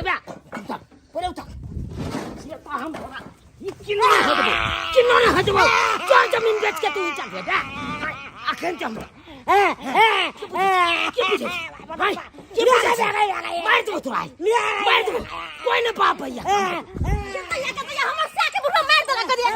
उतर बे पूरे उतर ये तो हम थोड़ा ये किन्होंने हजबो जो जमीन बेच के तू चल बे आखिर जम क्या पूछे भाई क्या पूछे मार दो तू मार दो कोई ना पाप भैया ये तो हम साके बुढ़ा मार दो कर दिया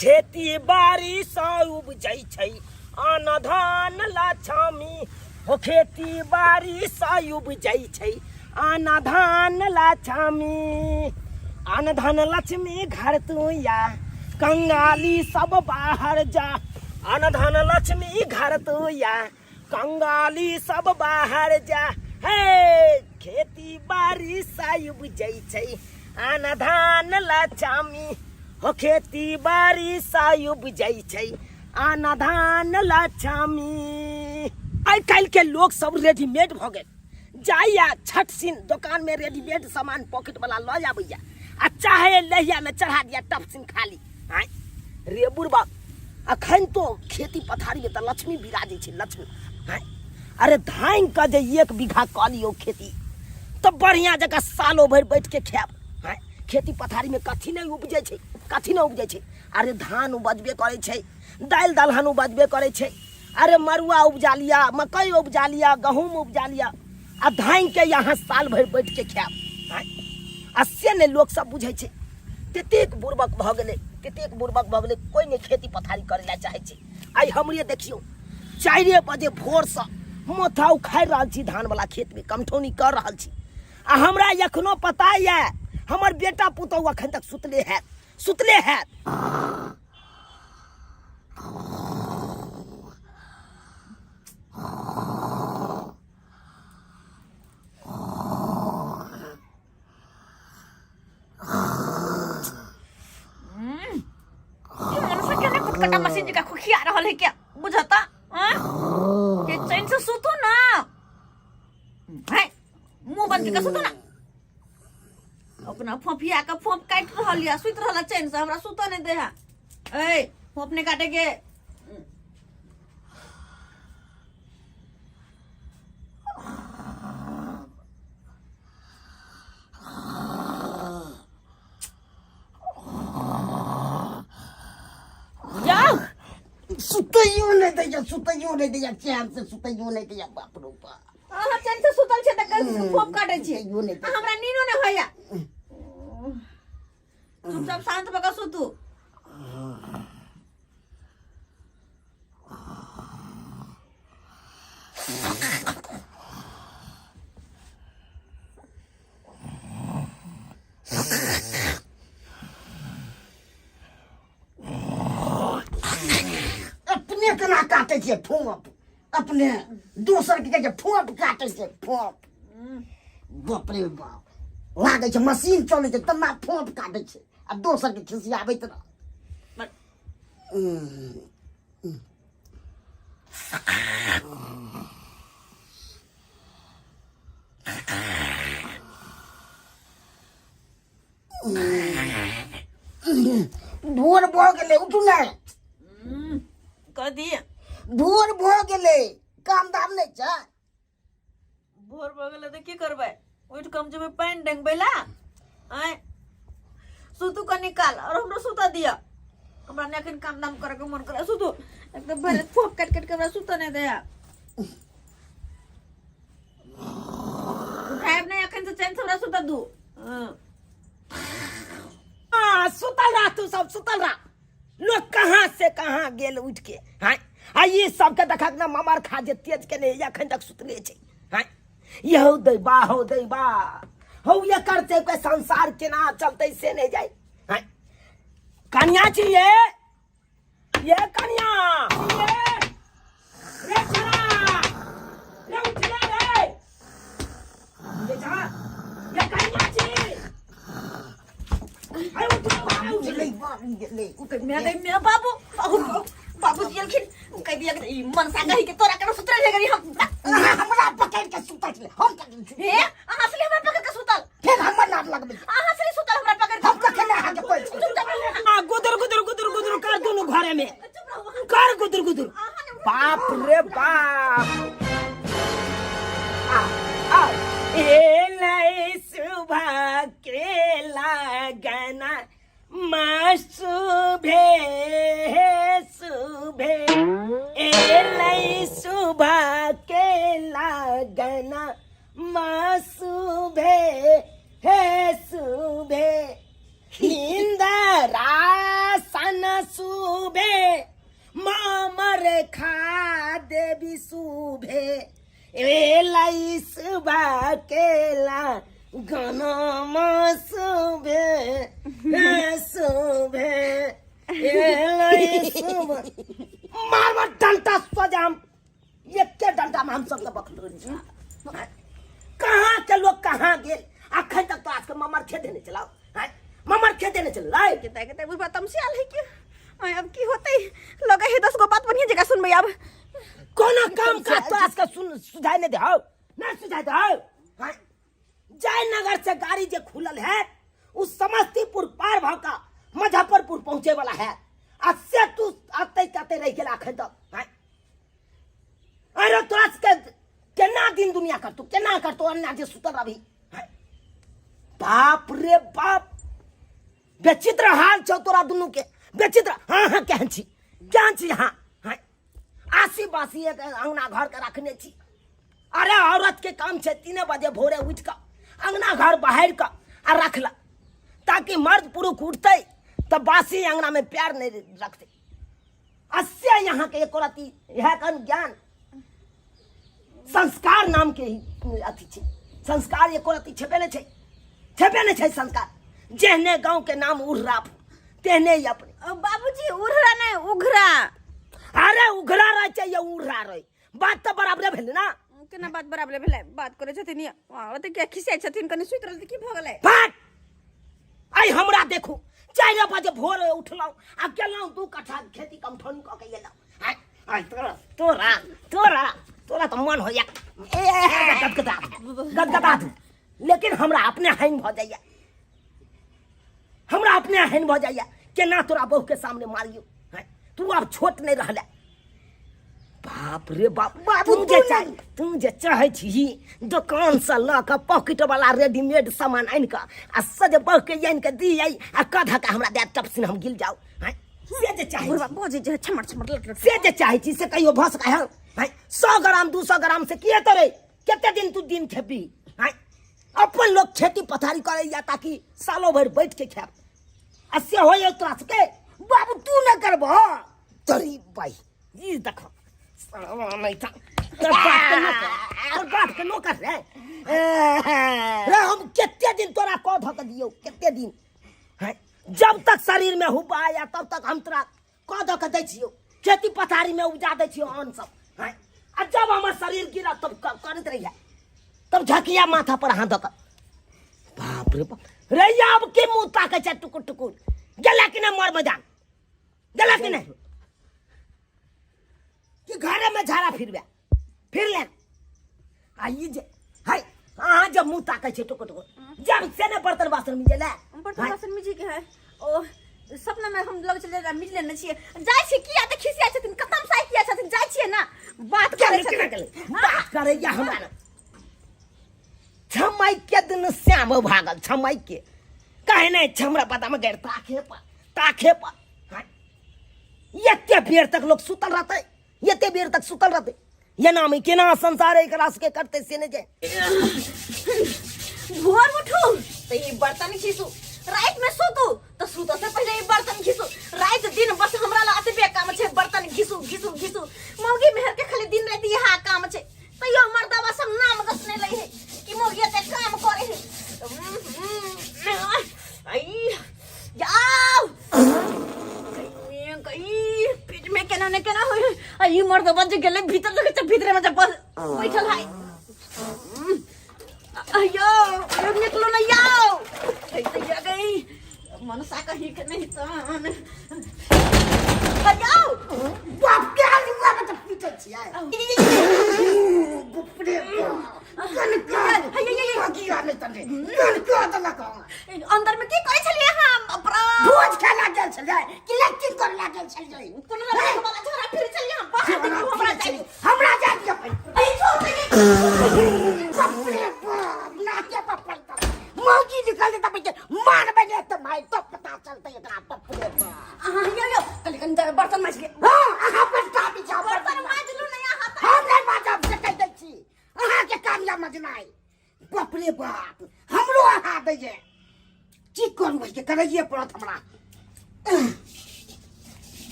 खेती बाड़ी उपजै छै अन्न धान लक्ष्मी हो खेती बाड़ी उपजै छै अन्न धान लक्ष्मी अन्न धन लक्ष्मी घर तू या कंगाली सब बाहर जा अन्न धन लक्ष्मी घर तू या कंगाली सब बाहर जा हे खेती बाड़ी उपजै छै अन्न धान लक्ष्मी हो खेती बाड़ी उपजै छै अन्न धान लक्ष्मी आइ काल्हि के लोग सब रेडीमेड भ गेल जाइया छठ सिन दुकान में रेडीमेड सामान पॉकेट वाला ल जाबैया आ चाहे लहिया में चढ़ा दिया टप सिन खाली आय रे बुढ़बा अखन तो खेती पथारी में त लक्ष्मी विराजै छै लक्ष्मी आय अरे धान का जे 1 बीघा क लियो खेती तो बढ़िया जगह सालो भर बैठ के खाब आय खेती पथारी में कथी नहीं उपजै छै कथी नहीं उपजै छै अरे धान उपजबे करे छै दाल दलहन उपजबे करे छै अरे मरुआ उपजा लिया मकई उपजा लिया गहूम उपजा लिया आ धान के यहाँ साल भर बैठ के खाब आ से ने लोग सब बुझे छै ततेक बुर्बक भ गेलै कोई ने खेती पथारी करे ला चाहे छै आई हमरे देखियो 4 बजे भोर से मोथा उखाड़ रहल छी धान वाला खेत में कमठौनी कर रहल छी आ हमरा एखनो पता है हमर बेटा पुतौ अखन तक सुतले है कटा मशीन जगह खुखिया रहल है क्या बुझता के चैन से सुतो ना है मुंह बंद के सुतो ना अपना फोफिया का फोफ काट रहल या सुत रहल चैन से हमरा सुतो नहीं दे है ए फोफ ने काटे के सुतैयो नहीं दैया चैन से सुतैयो नहीं दैया बाप रे बाप आहा चैन से सुतल छे त फोफ काटे छे हमरा नीनो ने होया चुपचाप शांत भका सुतू केना काटे छे फोप अपने दोसर के जे फोप काटे छे फोप बाप रे बाप लागे छे मशीन चले छे तना फोप काटे छे आ दोसर के खिसियाबैत रह भोर भ गेलै उठू ने कदी भोर भ गेलै काम दाम नहीं छै भोर भ गेलै त की करबै उठ कम जमे पानी डेंगबैला आय सुतू का निकाल और हमरो सुता दिया हमरा ने अखन काम दाम करे के मन करे सुतू एकदम भले फोप काट के हमरा सुता नहीं दे उठाइब नहीं अखन से चैन से हमरा सुता दू सुतल रह तू सब सुतल रह लोग कहाँ से कहाँ गेल उठ के हैं आ ये सब के देखा ना ममर खा जे तेज के ने अखन तक सुतले छै हैं यहो दैबा हो दैबा हो ये करते कोई संसार केना चलते से नहीं जाए हैं कन्या छी ये कन्या रे छरा रे उठ ले ये जा ये कन्या छी मैं बाबू बाबू जी कह दिया कि ई मनसा कही के तोरा के सुतरे ले गई हम हमरा पकड़ के सुतल छले हम हे अहाँ से हमरा पकड़ के सुतल फिर हमर नाम लगबे अहाँ से सुतल हमरा पकड़ के हम कखन आहा के कोई आ गुदर गुदर गुदर गुदर कर दोनों घरे में कर गुदर गुदर बाप रे बाप आ ए सुबह के लगना सुबह ए सुबह के लगना सुबह हिंदरा सन सुबह मामर खा देवी सुबह सुबह केला गाना सुबह मार मार डंटा सजाम ये के डंटा में हम सब बखलो कहाँ के लोग कहाँ गेल अखन तक तो आज के ममर खेते नहीं चलाओ ममर खेते नहीं चल रहा कहते बुझ बात हमसे आल है कि अब की होते लगे है 10 गो बात बढ़िया जगह सुनबे अब कोनो काम का तो आज का सुन सुझाई नहीं दे ना सुझाई दे जयनगर से गाड़ी जो खुलल है उस समस्तीपुर पार भाका मुजफ्फरपुर पहुंचे वाला है अससे तू आते कहते रह गेला अखन तक अरे तोरा के केना दिन दुनिया कर तू केना कर तू अन्ना जे सुतल रही बाप रे बाप बेचित्र हाल छौ तोरा दुनू के बेचित्र हाँ केहन छी हाँ आसी बासी एक अंगना घर के रखने छी अरे औरत के काम छे 3 बजे भोरे उठ का अंगना घर बाहर का आ रखला ताकि मर्द पुरुष उठते तब बासी अंगना में प्यार नहीं रखते अस्य यहाँ के एक औरती यह कन ज्ञान संस्कार नाम के ही अथी छे संस्कार एक औरती छेपे नहीं छे संस्कार जेहने गांव के नाम उड़रा तेहने ही अपने बाबूजी उड़रा नहीं उघरा अरे उघरा रहे चाहिए उड़रा रहे बात तो बराबर भेल ना केना बात बराबर भेलै बात करे छथिन ओते के खिसे छथिन कने सुइत रहल की भ गेलै बात आई हमरा देखू 4 बजे भोर उठलौ आ गेलौ 2 कट्ठा खेती कमठन क के गेलौ आई तोरा तो मन हो या गदगदा लेकिन हमरा अपने हाइन भ जाइया केना तोरा बहू के सामने मारियो तू अब छोट नहीं रहले बाप रे बाप तू जे चाहे छी दुकान से ल के पॉकेट वाला रेडीमेड सामान आन के आ सज बह के आन के दी आई आ कधा के हमरा दे टपसिन हम गिल जाऊ से जे चाहे बोझे जे छमड़ लट से जे चाहे छी से कहियो भस का है 100 ग्राम 200 ग्राम से किए तोरे केते दिन तू दिन खेपी अपन लोग खेती पथारी करे या ताकि सालों भर बैठ के खाए असे होय तोरा के बाबू तू न करबो तोरी भाई ई देखो नहीं था तो बात के नो कर रे हम कितने दिन तोरा को धक दियो कितने दिन है जब तक शरीर में हुबा आया तब तक हम तोरा को धक दै छियो खेती पथारी में उपजा दै छियो अन्न सब है आ जब हमर शरीर गिरा तब करत रहिया तब झकिया माथा पर हाथ धक बाप रे बाप रे अब के मुंह ताके छ टुकुर टुकुर गेला कि न मर मैदान गेला कि नहीं कि घरे में झाड़ा फिर ले आई जे हाय हां जब मुंह ताके छ टुकुर टुकुर जब से ने बर्तन बासन में जेला बर्तन बासन में जी के है ओ सपना में हम लोग चले मिल लेने छिए जाय छी किया त खिसिया छथिन खत्म साइ किया छथिन जाय छिए ना बात करे छथिन बात करे या हमरा छमई के दिन श्याम भागल छमई के कहे नहीं छमरा पता में गैर ताखे पर ये बेर तक लोग सुतल रहते ये बेर तक सुतल रहते ये नाम ही केना संसार एक रास के करते से नहीं जाए भोर उठू तो ये बर्तन खींचू रात में सोतू तो सुतो से पहले ये बर्तन खींचू रात दिन बस हमरा ला आते बे काम छे बर्तन घिसू मौगी मेहर के खाली दिन रात यहा काम छे तो यो मर्दवा सब नाम गसने लई है कि मौगी ते काम करे है आई जाओ कहीं पेट में केना ने केना होय आई मर्दवा जे गेले भीतर लगे त भीतर में जब बैठल है अयो यो निकलो ना याओ ऐसे आ गई मनसा कहीं के नहीं तो अयो बाप क्या हुआ मौकी निकाल देता बच्चे मार बजे तो भाई तो पता चलता है तेरा बाप रे बाप यो कल अंदर बर्तन माज के हां आहा पर का पीछा बर्तन माज लो नहीं आता हम नहीं माजब से कह दै छी आहा के कामयाब मजनाई बाप रे बाप हमरो आहा दे जे की करू के करइए पड़त हमरा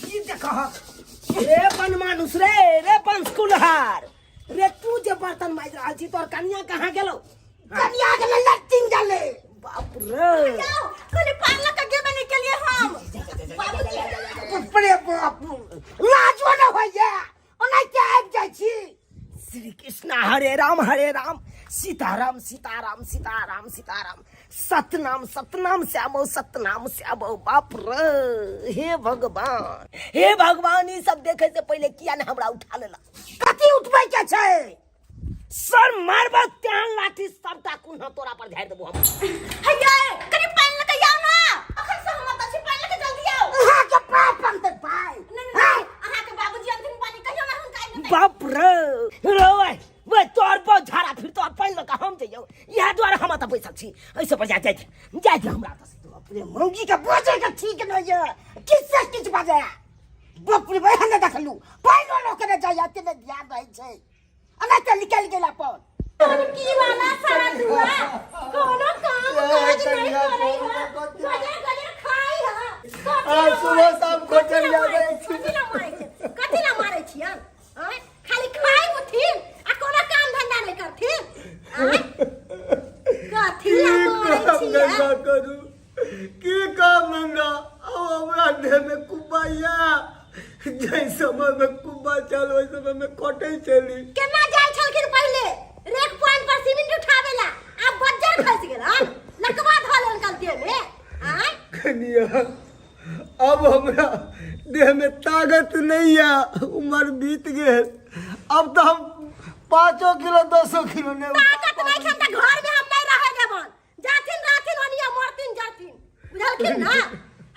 की देखह रे बन मानुस रे पंचकुलहार रे तू जे बर्तन माज रहल छी तोर कन्या कहाँ गेलो कन्या के लट्टिन गेले बाप रे कल पार्लर का के बने के लिए हम बाप रे बाप लाजो न होइए ओना के आबि जाइ छी श्री कृष्ण हरे राम सीताराम सीताराम सीताराम सीताराम सतनाम श्यामो सतनाम श्यामो बाप रे हे भगवान ई सब देखे से पहले किया ने हमरा उठा लेला कथी उठबै के छै सर मारबा त्यान लाठी सबटा कुन तोरा पर झाड़ देबो हम हैया कनी पानी लगा जाओ ना अखन से हम त छी पानी लगा जल्दी आओ अहा के पाप पंते पाई नहीं अहा के बाबूजी अंतिम पानी कहियो ना हम काई बाप रे रोए वे तोर पर झाड़ा फिर तो पानी लगा हम जइयो इहा द्वारा हम त बैसल छी ऐसे पर जाय हमरा त बाप रे मौगी के बोझे के ठीक न ये किससे किछ बाजे बाप रे भाई ने देखलू पानी लो के जाय आते ने ध्यान रहे छै अना त निकल गेला पर की वाला सारा दुआ कोनो काम काज नहीं करे है गजर खाई है आ सुबह शाम कोठरिया गई छी कथि ना मारे छी हम खाली खाई उठिन आ कोनो काम धंधा नहीं करथिन कथि ना मारे छी गंगा करू की काम धंधा हमरा देह में कुबाया जै समय में कुबा चल ओइ समय में कटै चली केना जाय छलखिन पहले रेक पॉइंट पर सीमेंट उठावेला अब बज्जर खस गेलन नकवा धलन कलते में कनिया अब हमरा देह में ताकत नहीं है उम्र बीत गेल अब तो हम 5 किलो 10 किलो ने ताकत नहीं छै त घर में हम नहीं रहे देबन जाथिन राथिन ओनिया मरतिन जाथिन बुझलखिन ना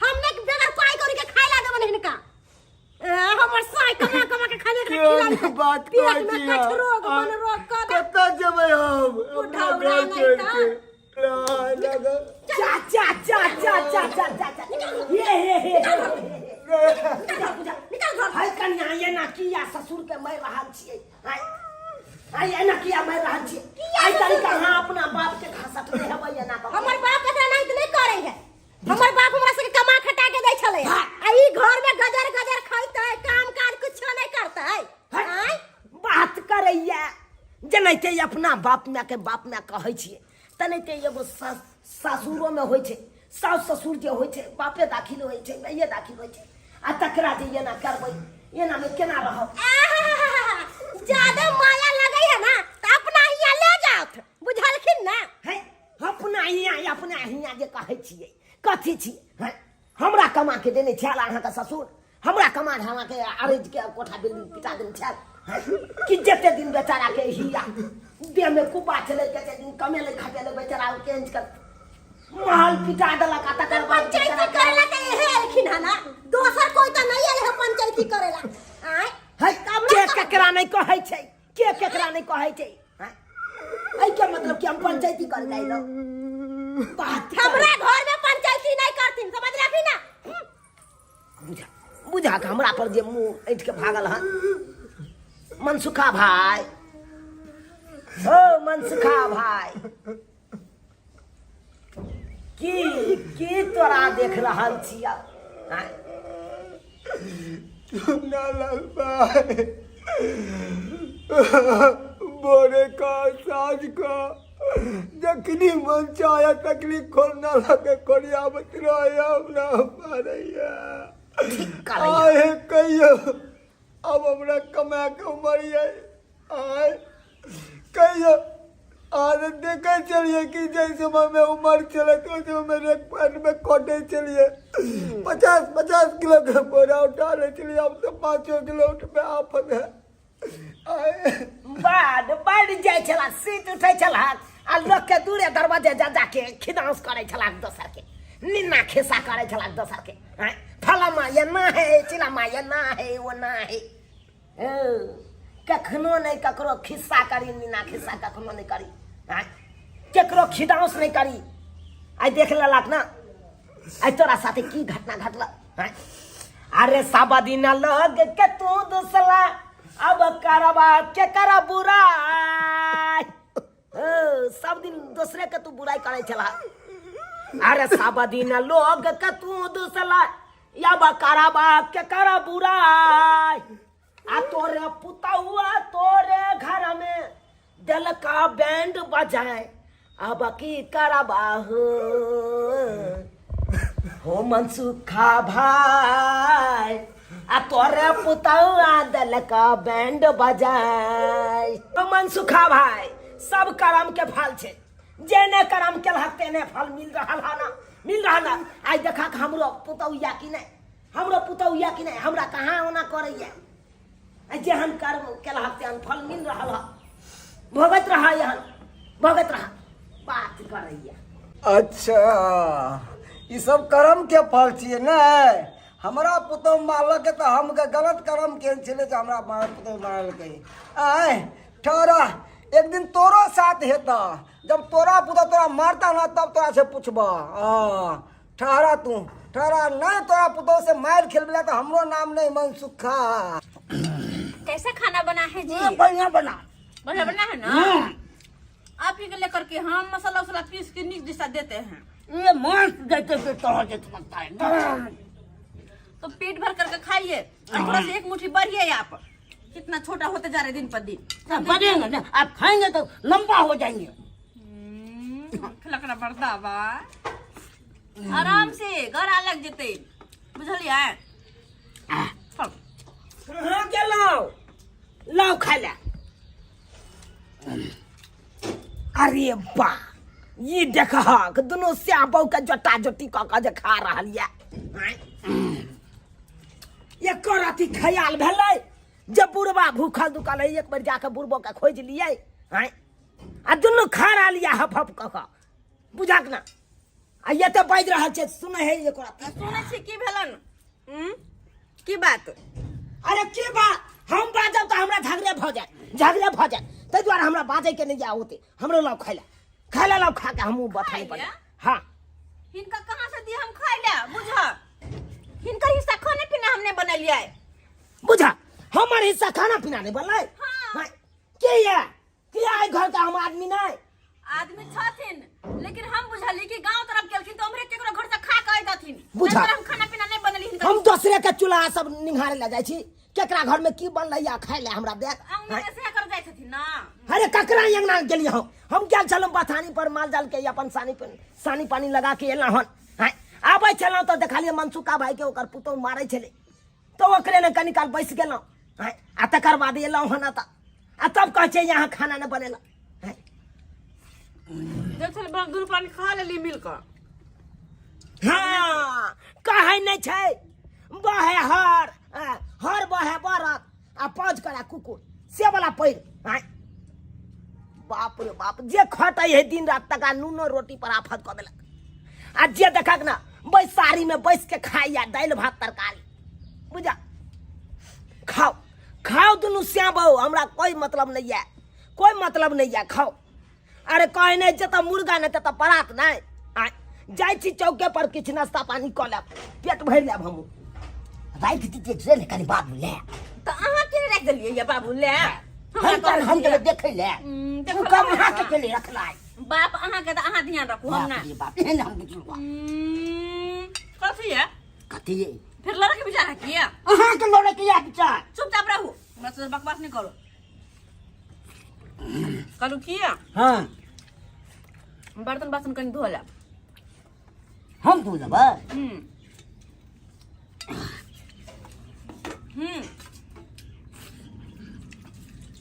हमने बेगर पाई करी के खाइला देबन हिनका हमर साई कमा के खाने के खिला बात पेट में कछ रोग मन रोग कर कत्ता जेबै हम उठावरा नहीं का लगा जा ये निकल घर हाय कन्या ये ना किया ससुर के मैं रहल छियै हाय ये ना किया मैं रहल छियै आई तारी कहां अपना बाप के घासट ले हेबै ये ना हमर बाप कथा नहीं करे है हमर बाप हमरा से कमा खटा के दै छले आ ई घर में गजर खाइते काम काज कुछ नहीं करते आय बात करैया जनैते अपना बाप माय के बाप माय कहै छियै तनैते एगो सासुरो में होइ छै सास ससुर जे होइ छै बापे दाखिल होइ छै माये दाखिल होइ छै आ तकरा जे एना करबै एना में केना रहब ज्यादा माया लगै है ना त अपना हिया ले जात बुझलखिन ना है अपना हिया जे कहै छियै कथी छी है हमरा कमा के देने छल अहाँ के ससुर हमरा कमा हमरा के अरेज के कोठा बिल्डिंग पिता दिन छल कि जते दिन बेचारा के हिया देह में कुबा चले जते दिन कमेले खटेले बेचारा केंज कर महल पिटा देलक आ तकर बाद पंचायती करेला त एहे अलखिन है ना दोसर कोई त नहीं आले है पंचायती करेला आय है के केकरा नहीं कहै छै के केकरा नहीं कहै छै है के मतलब कि हम पंचायती कर जाइलो बात हमरा घर में पंचायती नहीं करथिन समझ रखी ना बुझा के हमरा पर जे मुंह ऐठ के भागल हन मनसुखा भाई हो मनसुखा भाई की तोरा देख रहल छिया ना लाल भाई बोरे का साज का जखनी मन चाहे तकनी खोलना लगे खोलियावत रहे हमरा मारैया आए कहियो अब हमरा कमा के उमरिया आए कहियो आज देखे चलिए कि जैसे समय में उम्र चले तो उस समय में रेक में कोटे चलिए 50 किलो का बोरा उठा रहे चलिए अब तो 5 किलो उठ में आफत है बढ़ जाय छला सीट उठै छला आ लोग के दूरे दरवाजे जा के खिदांस करे छला दोसर के निन्ना खेसा करे छला दोसर के फला चला माया ना है चिला माया ना है वो ना है कखनो नहीं ककरो खिस्सा करी मीना खिस्सा कखनो नहीं करी केकरो खिदाउस नहीं करी आई देख लेलक ना आई तोरा साथे की घटना घटल अरे सब दिन लग के तू दूसला अब करबा के करा बुराई सब दिन दूसरे के तू बुराई करे चला अरे सब दिन लोग के तू दूसला अब करबा के करा बुराई आ तोरे पुतहुआ तोरे घर में दिल का बैंड बजाए अब की करबा हो मनसुखा भाई आ तोरे पुतहुआ दिल का बैंड बजाए हो मनसुखा भाई सब कर्म के फल छे जेने कर्म केलहक तेने फल मिल रहा ना मिल रहा ना आज देखा हमरो पुतहुआ की नहीं हमरो पुतहुआ की नहीं हमरा कहाँ होना करैया जेहन कर्म केलहक तेहन फल मिल रहा भोगत रहा यहाँ भोगत रहा बात करैया अच्छा ये सब कर्म के फल छिए ना हमरा पुतौ मारलक तो हम गलत कर्म के छले जो हमरा पुतौ मारलक आय ठहरा एक दिन तोरो साथ हेता जब तोरा पुतौ तोरा मारता ना तब तोरा से पूछबा ठहरा तू ठहरा नहीं तोरा पुतौ से मार खेलबला तो हमरो नाम नहीं मनसुखा कैसा खाना बना है जी? बढ़िया बना है ना? आप ही के लेकर के हम मसाला वसाला पीस के नीक दिशा देते हैं। ये मस्त देते तो लगता है तो पेट भर करके खाइए और थोड़ा सा एक मुट्ठी बढ़िए आप कितना छोटा होते जा रहे दिन पर दिन बढ़ेंगे ना आप खाएंगे तो लंबा हो जाएंगे खिलकड़ा बढ़ता बा आराम से घर आ लग जेते बुझलिए कहाँ के लाओ खा ले अरे वाह ये देखा दोनों श्याम के जोटा जोटी कऽ खा रहा ये करती ख्याल भेलै जब बुढ़बा भूखल दुखल है एक बार जाके बुढ़बो के खोज लिए आ दुनू खा रहा हफ हफ कऽ बुझाक ना आ ये तो बाजि रहल छै सुनै है ये सुनै छी की भेलन की बात अरे की बात हम बाजब तो हमरा झगड़े भऽ जाए ताहि दुआरे हमरा बाजै के नहीं जा होते हमरो लाओ खाय ला लाओ खा के हमहूँ बताई पड़े हाँ हिनका कहाँ से दिए हम खाई ले बुझा हिनकर हिस्सा खाने पीना हमने बनलिया बुझा हमारे हिस्सा खाना पीना नहीं बनल हाँ। के आए घर का हम आदमी नहीं आदमी छथिन लेकिन हम बुझली कि गांव तरफ गेलखिन तो हमरे केकरो घर से खा के आइतथिन बुझा हम खाना पीना नहीं बनली हिनकर हम दूसरे के चूल्हा सब निहारे ले जाय छी केकरा घर में की बनलै या खाय ले हमरा देख अंगना में से कर जाय छथिन ना अरे ककरा अंगना गेलिए हम गेल छलहुँ बथानी पर माल जाल के अपन सानी पानी लगा के एलहुँ हन आबै छलहुँ तो देखलिए मनसुखा भाई के ओकर पुतौह मारै छलै तो ओकरे ने कनी काल बैस गेलहुँ आ तकर बाद एलहुँ हन आ तब कहै छै यहाँ खाना नहीं बनेला देखल बड़ दूर पानी खा लेली मिलकर हाँ कहै नहीं छै बहे हर बहे बरत आ पाँच करा कुकुर से वाला पैर बाप रे बाप जे खटै है दिन रात तक नूनो रोटी पर आफत कऽ देलक आ जे देखक ना बैसारी में बैस के खाइया दालि भात तरकारी बुझा खाओ दुनू श्याम बहू हमरा कोई मतलब नहीं है खाओ अरे कहे नहीं जत मुर्गा नहीं तत परात नहीं जाय छी चौके पर किछ नाश्ता पानी कऽ लेब पेट भरि लेब हमहूँ राखि दीजिए ट्रेन कनी बाबू ले तो अहाँ के राख देलिए ये बाबू ले हम के देखे ले तू कम हाथ के लिए रखलाई बाप अहाँ के तो अहाँ ध्यान रखू हम ना बाप एहन हम बुझलुआ कथी है है फिर लड़के बिचारा किया अहाँ के लड़े के या विचार चुपचाप रहू हमरा से बकवास नहीं करो करू किया हां बर्तन बासन कनी धो ले हम धो लेबै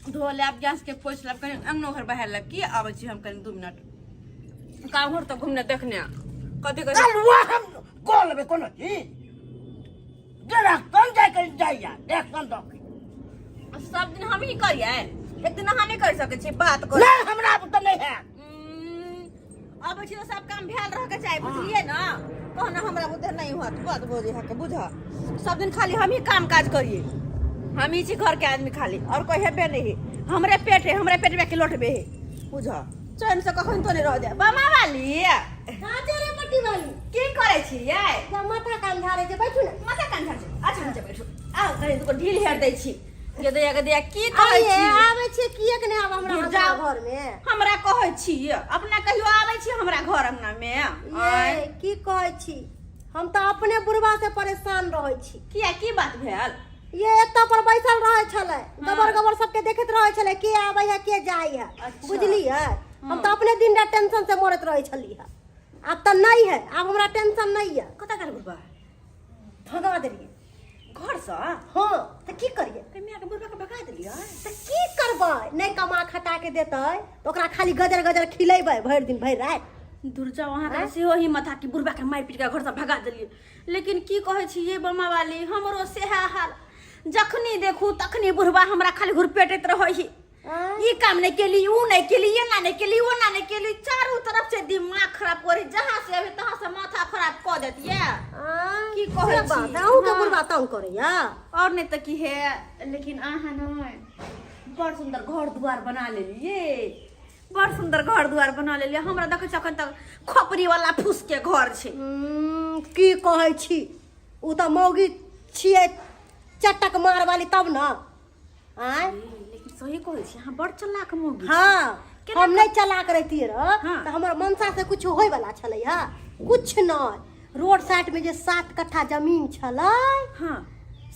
धो लेब गैस के पोछ लेब कनी अंगनो घर बहार लेब की आबै छी हम कनी 2 मिनट काम घर तो घूमने देखने कथी कथी चलवा हम कॉल लेबै कोनो चीज जरा कम जाइया देख कम दो सब दिन हम ही करिए एक दिन अहाँ नहीं कर सके छी बात कर नहीं हमरा तो नहीं है अब छी तो सब काम भेल रह के चाहे बुझलिए ना कहना हमरा बुद्धि नहीं हुआ तो बात बोझे है के बुझा सब दिन खाली हम ही काम काज करिए हम ही छी घर के आदमी खाली और कोई हेबे नहीं हमरे पेट में के लोटबे है बुझा चैन से कखन तो नहीं रह जाए बमा वाली काजे रे मट्टी वाली की करे छी ये जा माथा कान झाड़े छै बैठू ना माथा कान झाड़ छै अच्छा नीचे बैठू आ कहीं तो ढील हेर दै छी ये दया की कहै आइए छी आवे छै किएक ने आब हमरा घर में हमरा कहै छी अपना कहियो आबै छी हमरा घर अंगना में ये की कहै छी हम तो अपने बुढ़वा से परेशान रहै छी किया की बात भेल ये एतऽ पर बैठल रहै छलै गबर सबके देखैत रहै छलै के आबै है के जाइ है बुझलियै हम तो अपने दिन रात टेंशन से मरत रहै छली है अब तो नहीं है अब हमरा टेंशन नहीं है कता कर बुढ़वा भगा देलिए घर से हाँ तो की करिए कमिया के बुढ़वा के भगा देलियै तो की करबै नहीं कमा खटा के देतै तो ओकरा खाली गजर गजर खिलेबै भरि दिन भरि रात दुर्जा वहां का सेहो हिम्मत था कि बुढ़वा के मार पीट के घर से भगा देलियै लेकिन की कहै छी ये बमा वाली हमरो सेहा हाल जखनी देखू तखनी बुढ़वा हमरा खाली घुरपेटैत रहै ही ई काम नहीं केली ऊ नहीं केली ये ना नहीं केली वो ना नहीं केली चारों तरफ से दिमाग खराब करे जहां से अबे तहां से माथा खराब क देतिए की कहै छी बात अहूं के बुढ़वा तंग करैया और नहीं तो की है लेकिन आहा नहीं बड़ सुंदर घर द्वार बना लेलिए बड़ सुंदर घर द्वार बना लेलिए हमरा देखै छ अखन तक खोपड़ी वाला फूस के घर छै की कहै छी ऊ त मौगी छियै चटक मार वाली तब न आय लेकिन सही कहै छी अहाँ बड़ चलाक मौगी हां हम नहीं चलाक रहतिए र हाँ। त हमर मनसा से कुछ होय वाला छलै हा कुछ नहीं रोड साइड में जे 7 कट्ठा जमीन छलै हां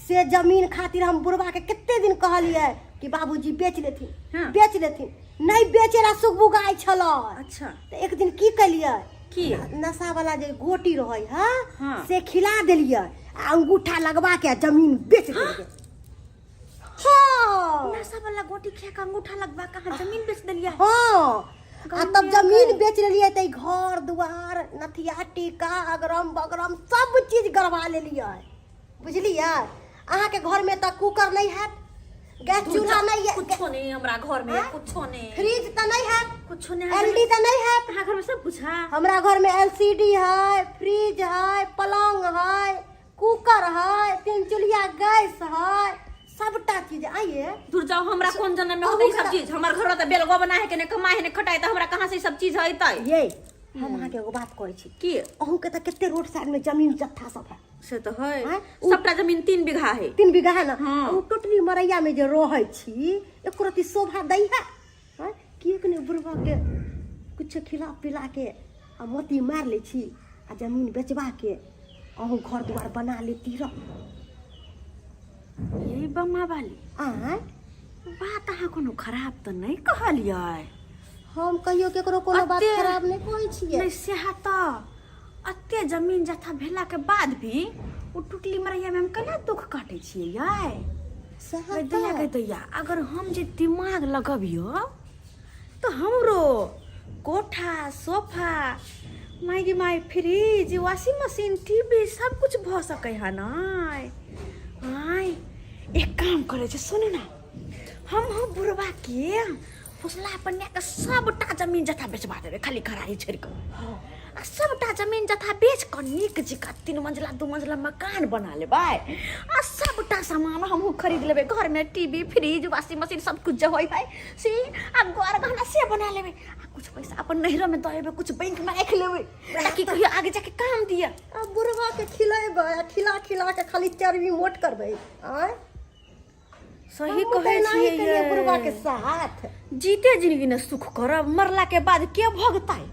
से जमीन खातिर हम बुढ़वा के कितने दिन कहलिए कि बाबूजी बेच लेथिन हाँ। बेच लेथिन नहीं बेचेला सुगबुगाई छलै अच्छा तो एक दिन की कलिए की नशा वाला जे गोटी रहै है हाँ। से खिला देलिए आ अंगूठा लगवा के जमीन बेच देलिए हाँ नशा वाला गोटी खा के अंगूठा लगवा के जमीन बेच देलिए हाँ आ तब जमीन बेच लेलिए त घर दुआर नथिया टीका अगरम बगरम सब चीज गड़वा लेलिए बुझलिए अहाँ के घर में त कुकर नहीं है गैस चूल्हा नहीं है कुछो नहीं हमरा घर में कुछो नहीं फ्रिज त नहीं है कुछो नहीं एलडी त नहीं है अहाँ घर में सब कुछ है हमरा घर में एलसीडी है फ्रिज है पलंग है कुकर है 3 चूल्हा गैस है सबटा चीज आइए दूर जाओ हमरा कौन जन्म में होते सब चीज हमर घर त बेलगो बना है के ने कमाए है ने खटाई त हमरा कहां से सब चीज है ये हम अहाँ के एगो बात करै छी की अहूं के त केते रोड साइड में जमीन जत्था सब है से तो है हैं? सबटा जमीन 3 बीघा है 3 बीघा है ना हाँ। उ टोटली मरैया में जे रहै छी एको रति शोभा दै है हैं? किएक ने बुढ़वा के कुछ खिला पिला के आ मोती मार ले छी आ जमीन बेचबा के अहूं घर द्वार बना लेती रह ये बम्मा वाली आय बात अहाँ कोनो खराब त नहीं कहलियै हम कहियो केकरो कोनो बात अते- खराब नहीं कहै छियै नहीं सेहा त अते जमीन जथा भेला के बाद भी उ टुटली मरैया में हम केना दुख काटे छियै याय सहा दैया के दैया अगर हम जे दिमाग लगबियो तो हमरो कोठा सोफा माई माई फ्रिज वॉशिंग मशीन टीवी सब कुछ भ सकै है ना आय एक काम करे छै सुने ना हम बुढ़वा के फुसला पन्या के सबटा जमीन जथा बेचबा देबे खाली खराई छोड़ के आ सबटा जमीन जथा बेच कर नीक जका 3 मंजिला 2 मंजिला मकान बना लेबै आ सबटा सामान हम खरीद लेबै घर में टीवी फ्रिज वॉशिंग मशीन सब कुछ जो होय है से आ घर गहना से बना लेबै आ कुछ पैसा अपन नहिरो में देबै कुछ बैंक में रख लेबै ताकि कहियो आगे जाके काम दिया अब बुढ़वा के खिलेबै आ खिला खिला के खाली चर्बी मोट करबै आय सही हम कहै तऽ नहीं छियै करियै ये। बुढ़वा के साथ जीते जिंदगी ने सुख करब मरला के बाद के भोगतै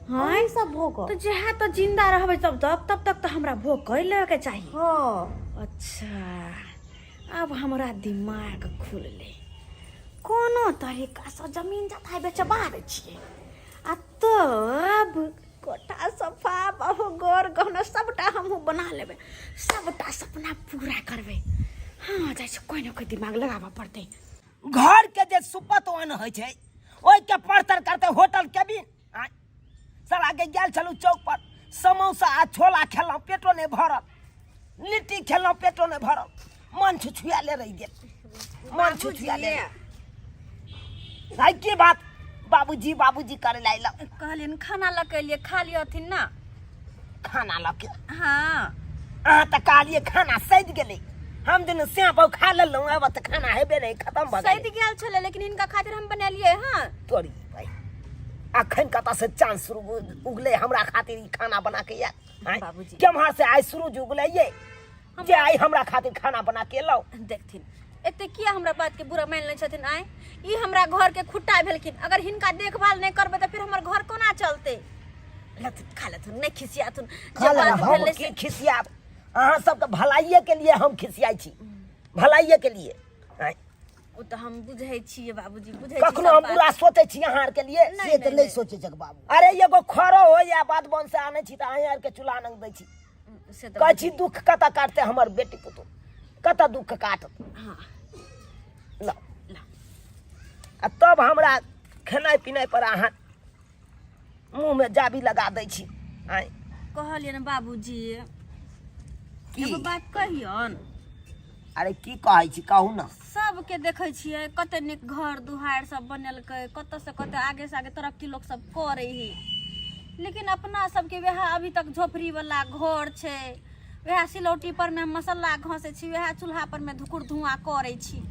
हाँ हम सब भोग तो जहाँ तो जिंदा रहबै तब तक तो हमरा भोग कर लेवे के चाहिए हाँ अच्छा अब हमरा दिमाग खुलले कोनो तरीका से जमीन जथा बेचबा दै छियै आ तब कोठा सोफा बहु गोर गहना सबटा हमहू बना लेबै सबटा सपना पूरा करबै हाँ जाइ छै कोई ना कोई दिमाग लगाबऽ पड़तै घर के जे सुपतवन होइ छै ओइ के परतर करते होटल केबिन साला के गेल छलू चौक पर समोसा आ छोला खेलौं पेटो नहीं भरल लिट्टी खेलौं पेटो नहीं भरल मन छुछुआले रह गेल मन छुछुआले की बात बाबूजी बाबूजी करे लाइल कहलिन खाना लके लिए खा लियथिन ना खाना लके हाँ अहाँ त कहलिए खाना सैद गेलै हम दिन से बहु खा लेलहुँ अब त खाना हेबे नहीं खत्म भ सही गेलै गेल छले लेकिन इनका खातिर हम बनेलिए हाँ तोरी भाई अखन कतऽ से चांद शुरू उगले हमरा खातिर ई खाना बना के या बाबूजी। केम्हर से आइ सूरज उगले ये जे आई हमरा खातिर खाना बना के लाओ देखथिन एते किया हमरा बात के बुरा मान ले छथिन आए ई हमरा घर के खुट्टा भेलखिन अगर हिनका देखभाल नहीं करबे त फिर हमर घर कोना चलते लत खा लेथुन नहीं खिसियाथुन खा ले हम के खिसियाब अहाँ सब त भलाइये के लिए हम खिसियाई छी भलाइये के लिए आँय। ओ त हम बुझै छियै बाबूजी बुझै छी कखनो हम पूरा सोचे छी अहाँ के लिए नहीं, से त नहीं, नहीं सोचे जग बाबू अरे एगो खरो हो या बात बन से आने छी त अहाँ के चूल्हा नंग दै छी से त कहै छी दुख कतऽ काटते हमर बेटी पुतु कतऽ दुख काटत हां ला आ तब हमरा खेनाइ पिनाइ पर अहाँ मुंह में जाबी लगा दै छी आय कहलिए न बाबूजी की एगो बात कहियन अरे की कहै छी कहू न सबके देखै छियै कते नीक घर दुहार सब बनेलकै कतऽ से कते आगे से आगे तरक्की लोग सब करे है लेकिन अपना सबके वह अभी तक झोपड़ी वाला घर छै वह सिलौटी पर में मसाला घसे छी वह चूल्हा पर में धुकुर धुआं करे छी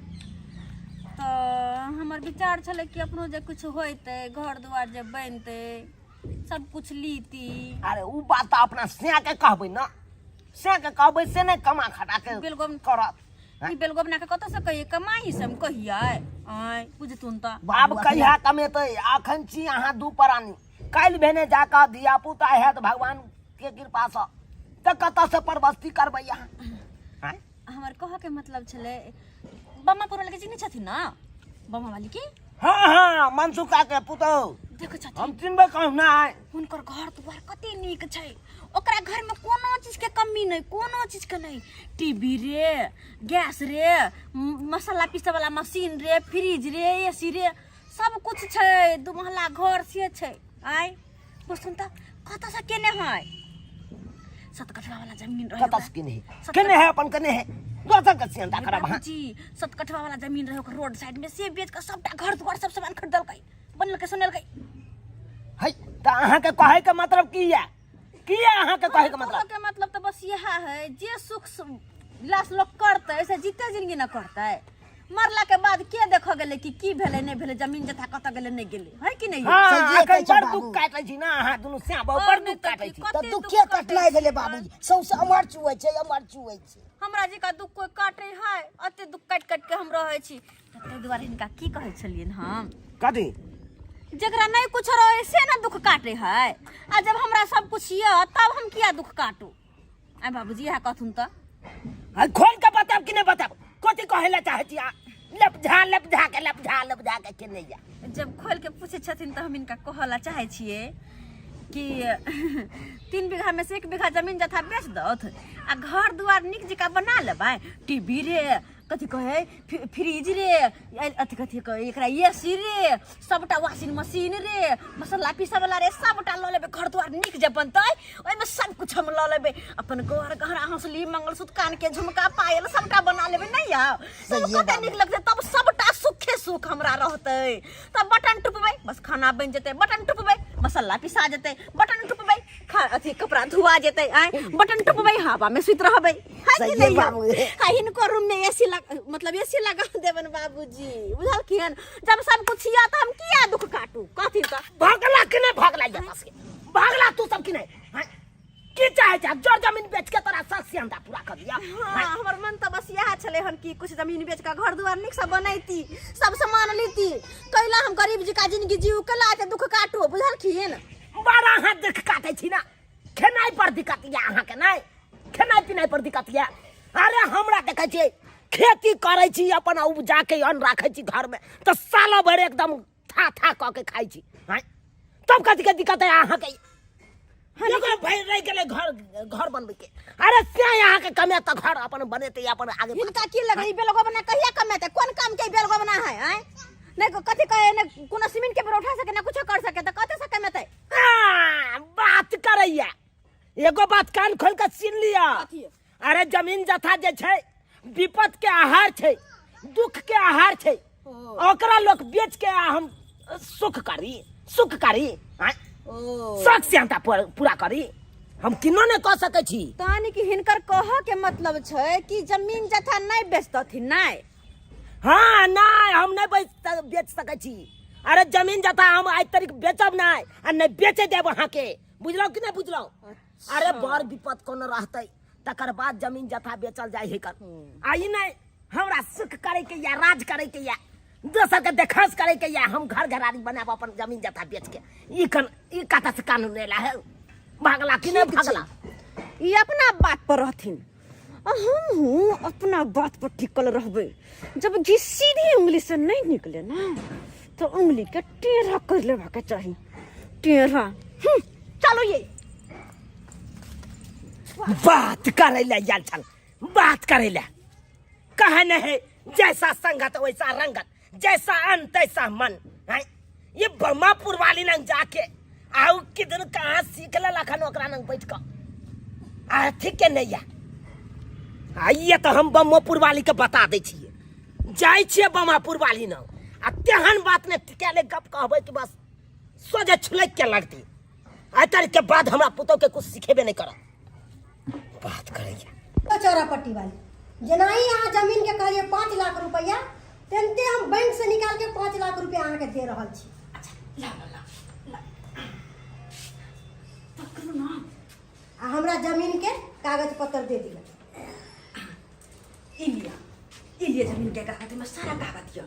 तो हमर विचार छले कि अपनो जे कुछ होइते घर दुआर जे बनते सब कुछ लीती अरे उ बात त अपना से के कहबै न से के कहबै से नहीं कमा खटा के बेलगम करत ई बेलगोबना के कतऽ से कहिए कमाई से हम कहिए आय बुझतुन त आब कहिया कमेतै अखन छी अहाँ दू परानी काल्हि भेने जाकऽ धिया पुता हैत भगवान के कृपा से त कतऽ से परबस्ती करबै अहाँ आँय? हमर कह के मतलब छले बम्मा पुरा लगे चिन्ह छथिन ना बम्मा वाली की हाँ हाँ मनसुखा के पुतौ देखो छथिन हम चिन्हबे कहूँ ना हुनकर घर दुआर कते नीक छै ओकरा घर में कोनो चीज के कमी नहीं कोनो चीज के नहीं टीवी रे गैस रे मसाला पीसे वाला मशीन रे फ्रिज रे एसी रे सब कुछ छै दू महला घर से छै आय बुझथुन त कतऽ से केने है 7 कठवा वाला जमीन रहे कतऽ से केने है अपन केने है दोसर के सियंता करब हाँ जी 7 कठवा वाला जमीन रहे ओकर रोड साइड में से बेच के सबटा घर दुआर सब सामान खरीदलकै बनलकै सुनलकै है त अहाँ के कहे के मतलब की है अहाँ के कहे के मतलब के मतलब तो बस यह है जे सुख लाश लोग करते ऐसे जीते जिंदगी न करते मरला के बाद के देखो गेले कि की भेले नहीं भेले जमीन जथा कत गेले नहीं गेले है कि नहीं हाँ अखन बड़ दुख काटै छी ना अहाँ दुनू से बड़ दुख काटै छी त दुखे कटनाइ भेले बाबूजी सौसे अमर चुए छै हमरा जी का दुख कोई काटे है अते दुख काट काट के हम रहे छी तते दुआरे इनका की कहै छलियन हम कथी जकरा नहीं कुछ रहे से ना दुख काटे है आ जब हमरा सब कुछ ये तब हम किया दुख काटू आ बाबूजी यह कहथुन त है खोल के बताब कि नहीं बताब कथी कहेला चाहै छी लपझा के केने या जब खोल के पूछे छथिन तो हम इनका कहला चाहे छिए कि 3 बीघा में से 1 बीघा जमीन जथा बेच दत आ घर दुआर निक जका बना लेबै टीवी रे कथी कहे फ्रिज रे अथी कथी कहे एकरा एसी रे सबटा वॉशिंग मशीन रे मसाला पीसे वाला रे सबटा ल लेबै घर दुआर निक जे बनतै ओइ में सब कुछ हम ल लेबै अपन घर गहरा हंसली मंगलसूत्र कान के झुमका पायल सबटा बना लेबै नहीं आ सब कते निक लगतै तब सबटा सुखे सुख हमरा रहतै तब बटन टुपबै बस खाना बन जेतै बटन टुपबै मसाला पिसा जेतै बटन टुपबै अथी कपड़ा धुआ जेतै आय बटन टुपबै हवा में सुत रहबै है कि नहीं बाबू हिनको रूम में एसी मतलब एसी लगा देबन बाबूजी बुझलखिन जब सब कुछ या त हम किया दुख काटू कथी त भगला कि नहीं भगला या बस के भगला तू सब कि नहीं की चाहे छ जोर जमीन बेच के तोरा सब सियंता पूरा कर दिया हां हमर मन त बस यह छले हन कि कुछ जमीन बेच के घर दुआर निक से बनैती सब सामान लीती कैला हम गरीब जी का जिंदगी जीव कला के दुख काटू बुझलखिन बड़ा हाथ देख काटे छी ना खेनाइ पर दिक्कत या अहाँ के नहीं खेनाइ पिनाइ पर दिक्कत या अरे हमरा देखै छी खेती करे छी अपन उपजा के अन्न राखे छी घर में तो सालो भर एकदम था क के खाई छी हैं तब कथी के दिक्कत है अहाँ के एगो भाई रह गेले घर बनबे के अरे से यहाँ के कमे त घर अपन बनेते अपन आगे इनका की लगे ई बेलगो बना कहिया कमेते कोन काम के बेलगो बना है हैं नहीं कथी कहे ने कोनो सीमेंट के पर उठा सके ना कुछ कर सके त कते से कमेते बात करैया एगो बात कान खोल के सुन लिया अरे जमीन जथा जे छै विपत के आहार छै दुख के आहार छै ओकरा लोग बेच के हम सुख करी शौक सियंता पूरा करी हम किनो ने कह सकै छी। तानी कि हिनकर कह के मतलब छै कि जमीन जथा नहीं बेचतथिन नहीं। हाँ नहीं हम नहीं बेच सकै छी। अरे जमीन जथा हम आज तारीख बेचब नहीं आ नहीं बेचे देब अहाँ के, बुझलो कि नहीं बुझलो। अरे बड़ विपद कोनो रहते तकर बाद जमीन जथा बेचल जाय है कर। आई नहीं हमरा सुख करे के या राज करे के या दोसर के देखास करे के या हम घर घरारी बनाब अपन जमीन जथा बेच के। ई कता से कानून लेला है, भागला कि नहीं भागला। ये अपना बात पर रहथिन, हम हूँ अपना बात पर टिकल रहबे। जब घी सीधी उंगली से नहीं निकले ना तो उंगली के टेढ़ा कर लेवा के चाहिए, टेढ़ा। चलो ये बात करे ले यार छल, बात करे ले कहे नहीं जैसा संगत वैसा रंगत, जैसा अन तैसा मन है। ये बमापुर वाली नंग जाके आउ किधर कहाँ सीख ले लखन ओकरा नंग बैठ कर आ ठीक है नहीं या आइए तो हम बमापुर वाली के बता दे छिए, जाय छिए बमापुर वाली न आ तेहन बात ने टिकाले गप कहबे कि बस सोजे छुलक के लगती। आ तार के बाद हमरा पुतो के कुछ सिखेबे नहीं करत। बात करेंगे तो चौरापट्टी वाली जनाई यहाँ जमीन के कहलिए 5 लाख रुपया, तेनते हम बैंक से निकाल के 5 लाख रुपया अहाँ के दे रहल छी। अच्छा ला पकड़ो ना आ हमरा जमीन के कागज पत्र दे दिया। इलिया जमीन के कागज में सारा कागज दियो।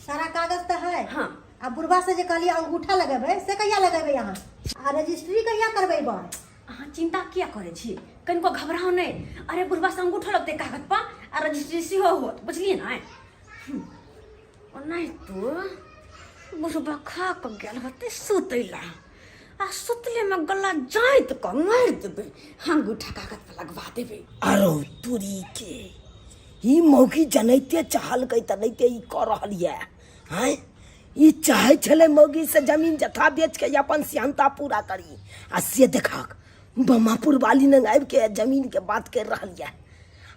सारा कागज तो है। हाँ। आ बुढ़वा से जे कहलिए अंगूठा लगेबे से कहिया लगेबे यहाँ, आ रजिस्ट्री कहिया करबे बा। अहाँ चिंता किया करे छी, कनको घबराओ नहीं। अरे बुढ़वा से अंगूठा लगते कागज पर आ रजिस्ट्री सेहो होत, बुझलिए ना। और नहीं तो बुढ़वा खा के गेल होते सुतैला आ सुतले में गला जाइत क मार देबे, अंगूठा कागज पर लगवा देबे। अरो तुरी के ई मौगी जनैते चाहल कई तनैते ई कर रहल है। हैं ई चाहे छले मौगी से जमीन जथा बेच के अपन सियानता पूरा करी आ से देखा बमापुर वाली नंग आबि के जमीन के बात कर रहल है।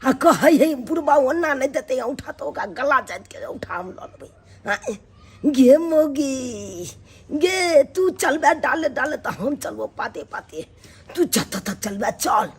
आ कहे है बुढ़बा ओन्ना नहीं देते उठा तो ओकरा गला जाइत के उठा हम ल लेबै। गे मौगी गे तू चलबे डाले डाले तो हम चलबो पाते पाते, तू जत तक चलबे चल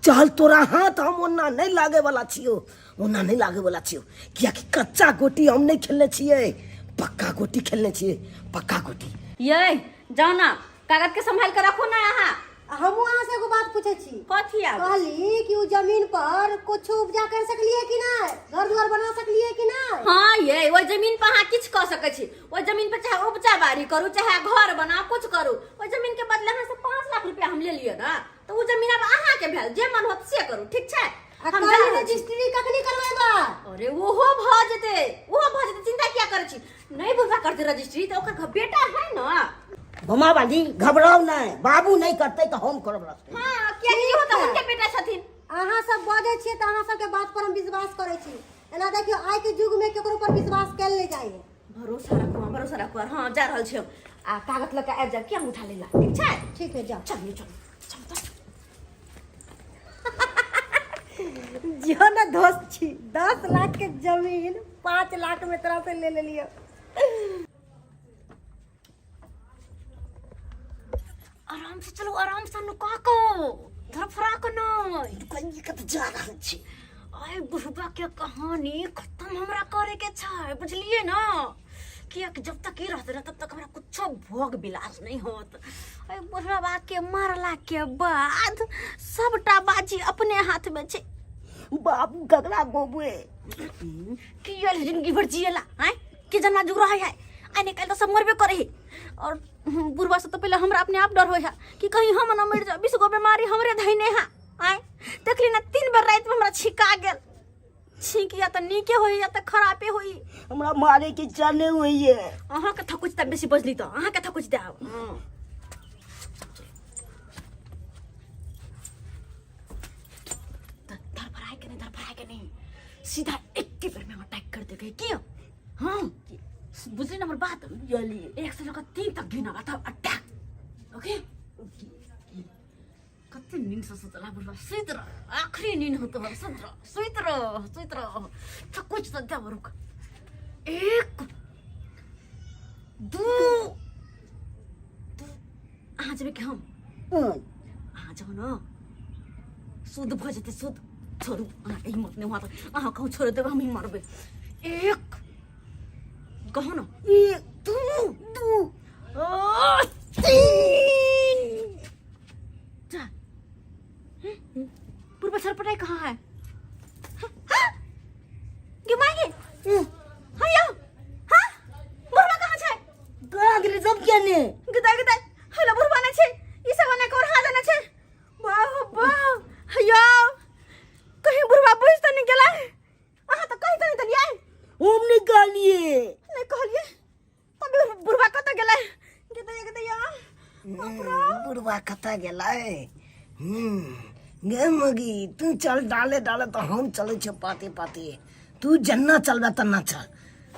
चल। तोरा हाथ हम ओन्ना नहीं लागे वाला छियो, ओन्ना नहीं लागे वाला छियो किया कि कच्चा गोटी हम नहीं खेलने छिए, पक्का गोटी खेलने छिए, पक्का गोटी। ये जाओ ना कागज के संभाल के रखो ना। यहाँ हम वहाँ से एगो बात पूछे छी, कथी आ कहली कि उ जमीन पर कुछ उपजा कर सकलिए कि ना, घर दुआर बना सकलिए कि ना। हाँ ये वो जमीन पर अहाँ किछ कह सकै छी। वो जमीन पर चाहे उपजा बाड़ी करू चाहे घर बनाओ कुछ करू, वो जमीन के बदले अहाँ से 5 लाख रुपया हम ले लियो ना तो वो जमीन अब अहाँ के भेल, जे मन होत से करू, ठीक छै। हम रजिस्ट्री कखनी करबेबा। अरे ओहो भ जेते, चिंता क्या करे छी। नहीं बुझा करते रजिस्ट्री तो ओकर बेटा है ना। बमा वाली घबराओ नहीं, बाबू नहीं करते तो हम करब रखते। हाँ क्या की होता उनके बेटा छथिन। अहाँ सब बाजै छियै त अहाँ सब के बात पर हम विश्वास करे छी। एना देखियो आइ के युग में केकरो पर विश्वास कैल ले जाए। भरोसा रखो। हाँ जा रहल छी हम आ कागज लगा आबि जाब, क्या उठा लेला, ठीक छै। ठीक है जाओ। चल जो ना दोस्त छी 10 लाख के जमीन 5 लाख में तरह से ले लियो। आराम से चलो, आराम से नुका को धरफरा को नहीं कहीं कत जा रहल छी। आए बुढ़बा के कहानी खत्म हमरा करे के छै, बुझलिए ना। किया कि जब तक ई रहते ना तब तक हमरा कुछो भोग विलास नहीं होत। आए बुढ़बा के मारला के बाद सबटा बाजी अपने हाथ में छै। बाबू ककरा गोबे कि ये जिंदगी भर जिएला हैं कि जना जुग रहा है आई निकाल तो सब मरबे करे है। और बुढ़वा से तो पहले हमरा अपने आप डर होय है कि कहीं हम ना मर जा, 20 गो बीमारी हमरे धइने है। आय देखली ना 3 बार रात में हमरा छिका गेल, छींक या तो नीके होई या तो खराबे होई। हमरा मारे के चले होई है। अहाँ के थकुच त बेसी बजली तो अहाँ के थकुच दे आब। धर के नहीं सीधा एक के बार में अटैक कर देगे क्यों। हाँ बुझली ना हमर बात, 1 से लेकर 3 तक गिना बता अटैक। ओके कते नींद से सुतला बुढ़वा, सुत रह, आखिरी नींद हो तो सुत रह थकुच त दे रुक। 1 2 आ जबे के हम अहाँ जाओ ना शुद्ध भ जेतै शुद्ध छोड़ू अहाँके हिम्मत नहि हुआ तऽ अहाँ कहूँ छोड़ देबै हमही मरबै एक कहो ना एक दू तीन जा पूर्व छरपटाई कहाँ है गिमागे हयो हाँ बुढ़वा कहाँ छै कहाँ गेलै सब केने गदा गदा हलो बुढ़वा नै छै ई सब ने कोर हाजा नै छै वाह वाह हयो कहीं बुढ़वा बुझ त नहीं गेला अहाँ त कहि त नहीं तलियै हम निकालिए नहीं कहलिए तबे बुढ़वा कत गेलै गदा गदा या बुढ़वा कतऽ गेलै गे मगी तू चल डाले डाले तो हम चले छे पाते पाते तू जन्ना चलबे तना चल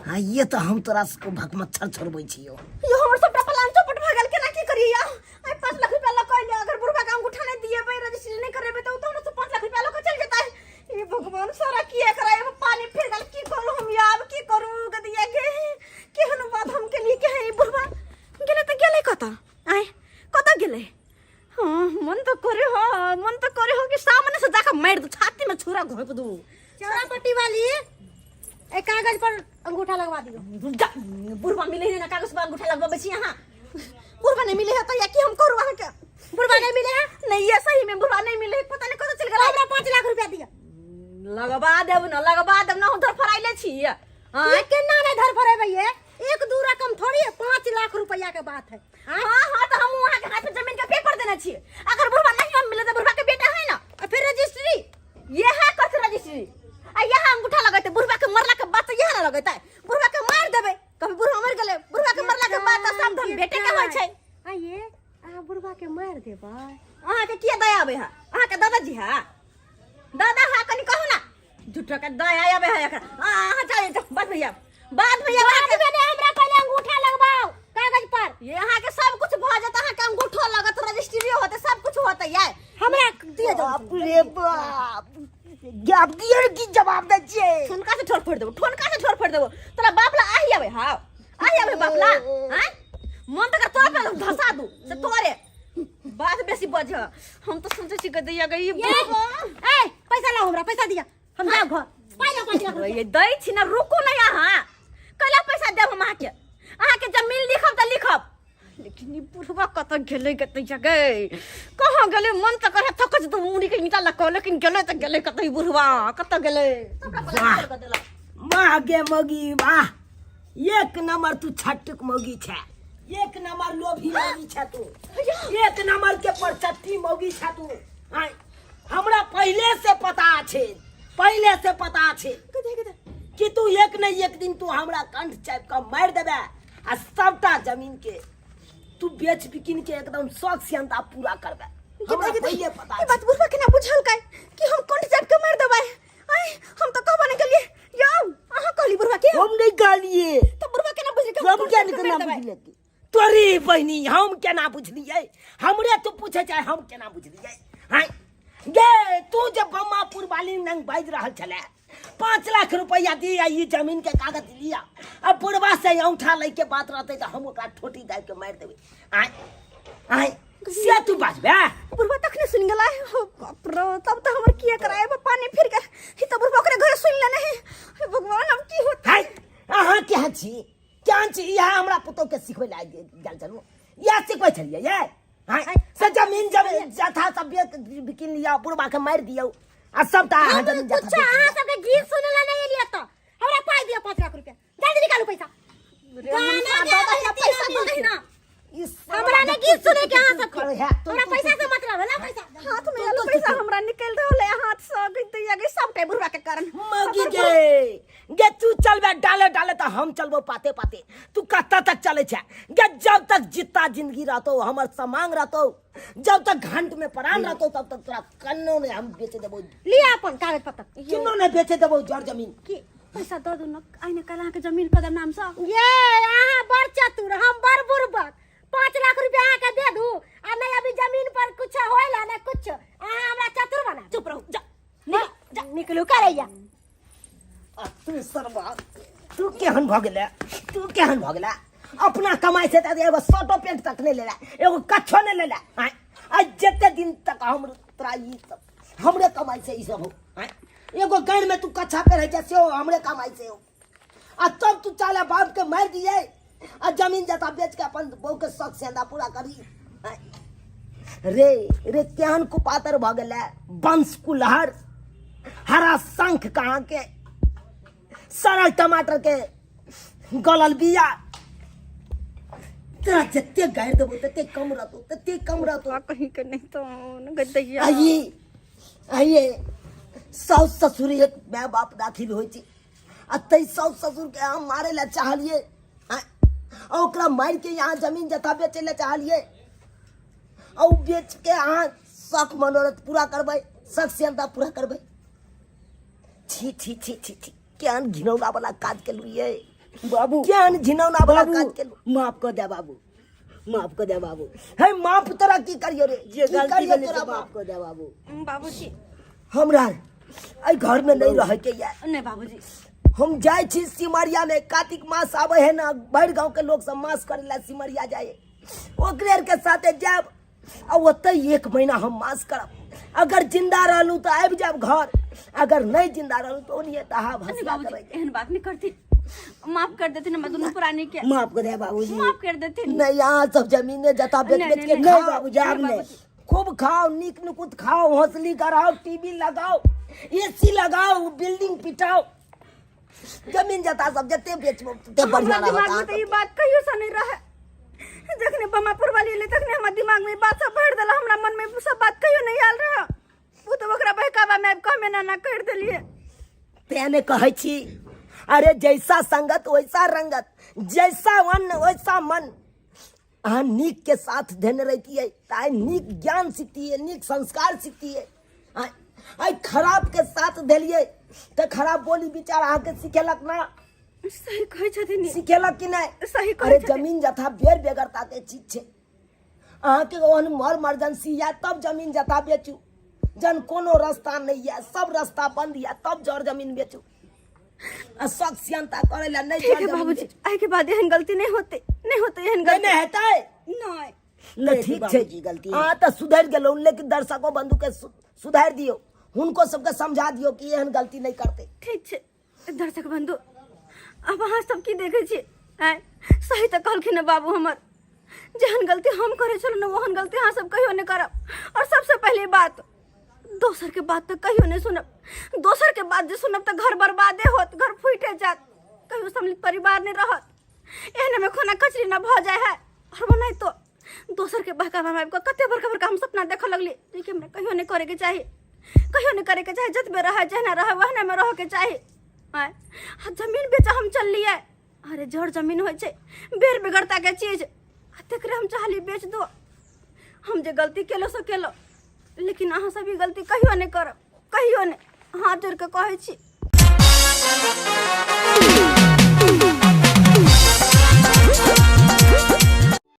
हाँ ये तो हम तोरा को भक मच्छर छोड़बै छियो यो हमर सबटा प्लान चौपट भ गेल केना की करिए या 5 लाख रुपया ल कहले अगर बुढ़वा का अंगूठा नहीं दिए भाई रजिस्ट्री नहीं करेबे तो हम 5 लाख रुपया ल चल जेता है ये भगवान सारा किए कराए पानी फिर गल की करू हम यार की करू गदिया के केहन बात हम के लिए के है बुढ़वा गेले त गेले कत आय कत गेले हां मन तो करे हो कि सामने से जाकर मार दू छाती में छुरा घोप दू चौरापट्टी वाली एक कागज पर अंगूठा लगवा दियो बुढ़वा मिले है ना कागज पर अंगूठा लगवा छी यहां बुढ़वा नहीं मिले है तो या की हम करू अहाँ के बुढ़वा नहीं मिले है नहीं ये सही में बुढ़वा नहीं मिले पता नहीं कत चल गेला हमरा 5 लाख रुपया दियो लगवा देब ना उधर फराइले छी हां ये केना नहीं धर फरेबै ये एक दू रकम थोड़ी है 5 लाख रुपया के बात है हां तो हम वहां के हाथ में जमीन का पेपर देना छी अगर बुढ़वा नहीं हम मिले तो बुढ़वा के बेटा है ना और फिर रजिस्ट्री ये है कस रजिस्ट्री आ यहाँ अंगूठा लगाते बुढ़वा के मरला के बाद तो यहाँ ना लगाता है बुढ़वा के मार देबे कभी बुढ़वा मर गेले बुढ़वा के मरला के बाद तो सब धन बेटे के होय छै आइए आ बुढ़वा के मार देबै अहाँ के किया दया आबे है अहाँ के दादाजी है दादा हा कनी कहू ना झूठा के दया आबे है एकरा अहाँ चल बात भैया हमरा पहले अंगूठा लगवाओ कागज पर ये अहाँ के सब कुछ भ जात अहाँ के अंगूठो लगत रजिस्ट्री होते सब कुछ होते है हमरा दिए जाओ बाप रे बाप गप दियर की जवाब दे छिए ठोनका से ठोर फोड़ देबो तोरा बापला आही आबे बापला हैं मन तक तोरा पे धसा दू से तोरे बात बेसी बज हम तो सोचे छी गदैया गई ए पैसा लाओ हमरा पैसा दिया हम जाओ घर पाइला 5 लाख ये दै छी ना रुको ना यहाँ कला पैसा देब हम अहाँ के जमीन लिखब त लिखब लेकिन ई बुढ़वा कत गेलै कतै जगह कहाँ गेलै मन त करे थक जे मुड़ी के ईटा लक लेकिन गेलै त गेलै कतै बुढ़वा कत गेलै वाह गे मगी वाह एक नंबर तू छटक मगी छे एक नंबर लोभी मगी छे तू एक नंबर के परचट्टी मगी छे तू आय हमरा पहले से पता छे कि तू एक न एक दिन तू हमरा कंठ चाप के मार देबे आ सबटा जमीन के तू बेच बिकिन के एकदम शौक सियंता पूरा करबे हमरा पहले पता ई बात बुढ़वा के ना बुझल कै कि हम कंठ चाप के मार देबै आय हम त कहबो नहीं कलिए यौ अहाँ कहली बुढ़वा के हम नहीं गालिए तो बुढ़वा के ना बुझली कि हम क्या निकलना बुझले तोरी बहनी हम केना बुझलिए हमरे तू पूछे चाहे हम केना बुझलिए हाय गे तू जब बम्मापुर वाली नंग बाज रहल छले 5 लाख रुपया दिया ये जमीन के कागज लिया अब बुढ़वा से औंठा ले के बात रहते तो हम ओकरा ठोटी दाब के मार देबे आय से तू बाजबे बुढ़वा तखने सुन गेला बाप रे तब तो हमर किए कराए पानी फिर के ही तो बुढ़वा ओकरे घर सुन ले नहीं हे भगवान हम की होत हाय अहाँ क्या छी यहाँ हमरा पुतो के सिखबै ला गेल चलू या सिखबै छलिए ये हाय से जमीन जथा सब बिकिन लिया बुढ़वा के मार दियो आ सबटा जमीन जथा अच्छा अहाँ सबके गीत सुनला नहीं लिया तो हमरा पाई दिया 5 लाख रुपया जल्दी निकालू पैसा पैसा दो नहीं ना हमरा ने गीत सुने के अहाँ सबके हमरा पैसा से मतलब है ना पैसा हाथ में आलू पैसा हमरा निकल रहले हाथ से गई गई सब के बुढ़वा के कारण मगी गे तू चलबे डाले तो हम चलबो पाते तू कत्ता तक चले छे गे जब तक जितना जिंदगी रहतो हमर समांग रहतो जब तक घंट में प्राण रहतो तब तक तोरा कन्नो ने हम बेच देबो लिया अपन कागज पत्र किन्नो ने बेच देबो जड़ जमीन की पैसा दो दू न आइने कल के जमीन कदम नाम से ये अहाँ बड़ चतुर हम बड़ बुर्बक 5 लाख रुपया अहाँ के दे दू आ नहीं अभी जमीन पर कुछ होइला ना कुछ अहाँ हमरा चतुर बना चुप रहो जा निकलू करैया तू सरवा तू केहन भ गेले अपना कमाई से त एगो शर्टो पैंट तक नहीं लेला एगो कच्छो नहीं लेला आज जते दिन तक हम तोरा ई सब हमरे कमाई से ई सब हो हैं? एगो गाड़ में तू कच्छा पे रह जैसे हो हमरे कमाई से हो आ तब तू चाला बाप के मार दिए आ जमीन जता बेच के अपन बहू के शौक से अंदा पूरा करी हैं? रे रे केहन कुपातर भ गेल बंश कुल्हड़ हरा शंख कहाँ के सरल टमाटर के गलल बिया तेरा जत्ते गाड़ देबो तते कम रहतो कहीं के नहीं तो गदैया आइए साउस ससुर एक माय बाप दाखिल होइ छी आ तई साउस ससुर के हम मारे ला चाहलिए आ ओकरा मार के यहाँ जमीन जथा बेचे ला चाहलिए आ बेच के अहाँ शौक मनोरथ पूरा करबै शौक सियंता पूरा करबै छी छी छी छी छी केहन घिनौना वाला काज केलू ये बाबू केहन घिनौना वाला बाबू काज केलू माफ कर दे बाबू माफ कर दे बाबू है माफ तोरा की करियो रे जे की गलती करियो भेलै तोरा से माफ माफ कर दे बाबू बाबूजी हमरा आई घर में नहीं रह के या नहीं बाबूजी हम जाए छी सिमरिया में कार्तिक मास आवे है ना भर गांव के लोग सब मास करे ला सिमरिया जाए ओकरे के साथे जाब आ ओते 1 महीना हम मास करब अगर जिंदा रहलू तो आबि जाब घर अगर नहीं जिंदा रहलू तो ओनिए तहा नहीं भसिया बाबूजी करे एहन बात नहीं करती माफ कर देते ना मैं दोनों पुरानी के माफ कर दे बाबूजी माफ कर देते नहीं यहाँ सब जमीने जता बेच नहीं, बेच के नहीं, नहीं खाओ, बाबूजी आप नहीं, नहीं खूब खाओ नीक नुकुत खाओ हौसली कराओ टीवी लगाओ एसी लगाओ बिल्डिंग पिटाओ जमीन जता सब जते बेचबो तते बढ़िया हमरा दिमाग में रहत तो ये बात कहियो से नहीं रहे जखने बमापुर वाली ले तखने हमरा दिमाग में बात सब भर देला हमरा मन में सब बात कहियो नहीं आल रहा वो तो ओकरा बहकावा में कहमे ना कर देलिए तेने कहै छी अरे जैसा संगत वैसा रंगत जैसा अन्न वैसा मन अहाँ नीक के साथ देने रहती है ताई नीक ज्ञान सीखती है नीक संस्कार सीखती है आई खराब के साथ देलिए तो खराब बोली विचार अहाँ के सिखेलक ना सही कहै छथिन सिखेलक कि नहीं सही कहै अरे छथिन जमीन जथा बेर बेगरता के चीज छे अहाँ के ओहन मर मर्जेंसी या तब जमीन जथा बेचू जन कोनो रास्ता नहीं है सब रास्ता बंद है तब जड़ जमीन बेचू आ शौक सियंता करे ला नहीं ठीक जड़ है जमीन बाबूजी बेचू। आई के बाद एहन गलती नहीं होते एहन नहीं गलती नहीं हेतै नहीं तो नहीं ठीक बाबूजी, छे गलती हाँ तो सुधर गेलो लेकिन दर्शकों बंधु के सुधार दियो उनको सबके समझा दियो कि एहन गलती नहीं करते ठीक छे दर्शक बंधु अब अहाँ सब की देखे छी आय सही तो कहलखिन बाबू हमर जेहन गलती हम करे छलो न ओहन गलती अहाँ सब कहियो नहीं करब और सबसे पहली बात दोसर के बात तो कहियो नहीं सुनब दोसर के बात जे सुनब तो घर बर्बादे होत घर फूटे जात कहियो सम्मिलित परिवार नहीं रहत एहने में खोना कचरी न भ जाए है और वो नहीं तो दोसर के बहकावा में को कते बड़का हम सपना देख लगली देखिए हमरा कहियो नहीं करे के चाहिए जतबे रहे जहना रहे वहने में रह के चाहिए आय जमीन बेचा हम चल लिए अरे जड़ जमीन हो बेर बिगड़ता के चीज तेकरे हम चाहली बेच दो हम जे गलती केलो से केलो लेकिन अहाँ सभी गलती कहियो नहीं करब कहियो नहीं हाथ जोड़ के कहै छी